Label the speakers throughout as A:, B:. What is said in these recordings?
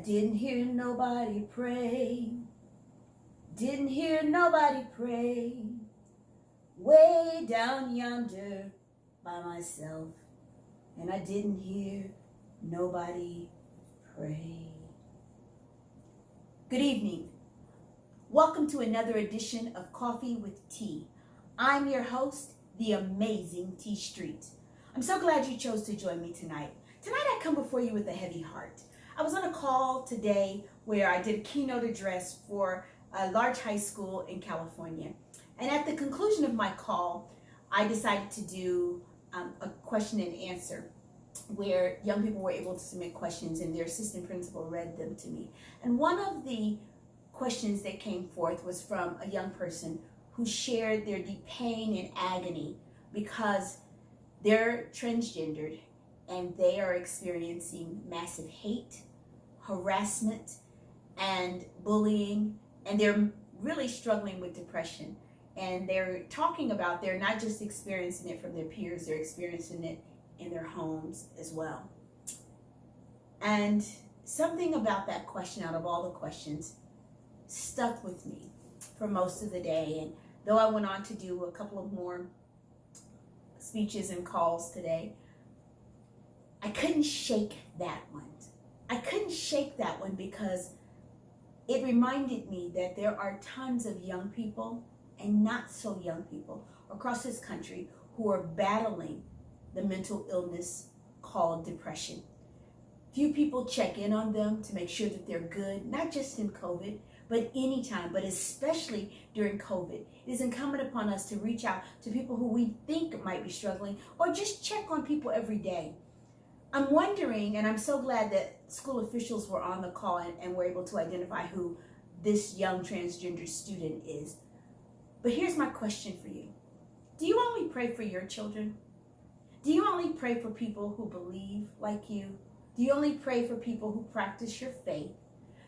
A: didn't hear nobody pray. Didn't hear nobody pray. Way down yonder by myself. And I didn't hear nobody pray. Good evening. Welcome to another edition of Coffee with Tea. I'm your host, the amazing T Street. I'm so glad you chose to join me tonight. Tonight I come before you with a heavy heart. I was on a call today where I did a keynote address for a large high school in California. And at the conclusion of my call, I decided to do a question and answer where young people were able to submit questions and their assistant principal read them to me. And one of the questions that came forth was from a young person who shared their deep pain and agony because they're transgendered and they are experiencing massive hate, harassment, and bullying, and they're really struggling with depression. And they're talking about they're not just experiencing it from their peers, they're experiencing it in their homes as well. And something about that question, out of all the questions, stuck with me for most of the day. And though I went on to do a couple of more speeches and calls today, I couldn't shake that one. I couldn't shake that one because it reminded me that there are tons of young people and not so young people across this country who are battling the mental illness called depression. Few people check in on them to make sure that they're good, not just in COVID, but anytime, but especially during COVID. It is incumbent upon us to reach out to people who we think might be struggling, or just check on people every day. I'm wondering, and I'm so glad that school officials were on the call and were able to identify who this young transgender student is. But here's my question for you. Do you only pray for your children? Do you only pray for people who believe like you? Do you only pray for people who practice your faith?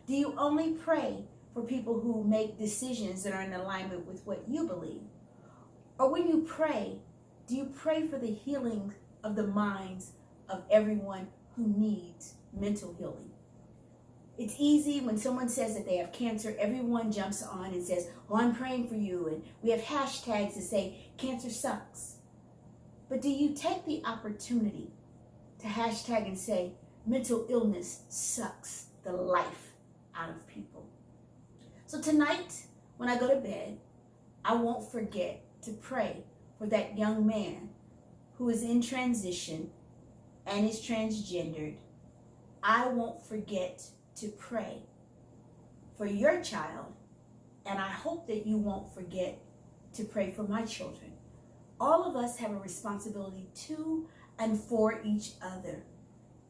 A: Do you only pray for people who make decisions that are in alignment with what you believe? Or when you pray, do you pray for the healing of the minds of everyone who needs mental healing? It's easy when someone says that they have cancer, everyone jumps on and says, well, I'm praying for you. And we have hashtags that say, cancer sucks. But do you take the opportunity to hashtag and say, mental illness sucks the life out of people? So tonight, when I go to bed, I won't forget to pray for that young man who is in transition and is transgendered. I won't forget to pray for your child, and I hope that you won't forget to pray for my children. All of us have a responsibility to and for each other.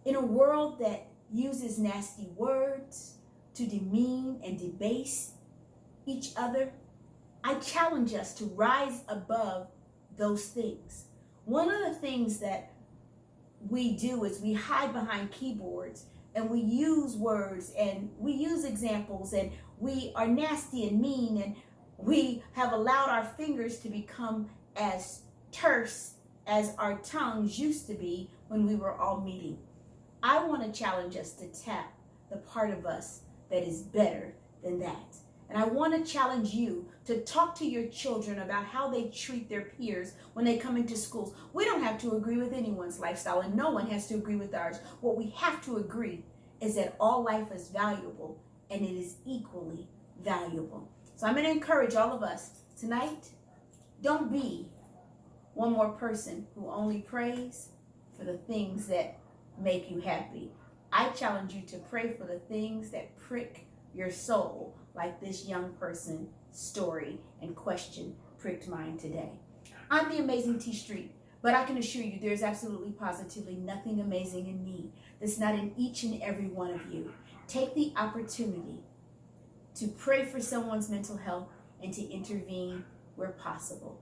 A: In a world that uses nasty words to demean and debase each other, I challenge us to rise above those things. One of the things that we do is we hide behind keyboards and we use words and we use examples and we are nasty and mean and we have allowed our fingers to become as terse as our tongues used to be when we were all meeting. I want to challenge us to tap the part of us that is better than that. And I want to challenge you to talk to your children about how they treat their peers when they come into schools. We don't have to agree with anyone's lifestyle, and no one has to agree with ours. What we have to agree is that all life is valuable and it is equally valuable. So I'm going to encourage all of us tonight, don't be one more person who only prays for the things that make you happy. I challenge you to pray for the things that prick your soul, like this young person's story and question pricked mine today. I'm the amazing T Street, but I can assure you there's absolutely positively nothing amazing in me that's not in each and every one of you. Take the opportunity to pray for someone's mental health and to intervene where possible.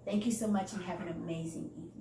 A: Thank you so much and have an amazing evening.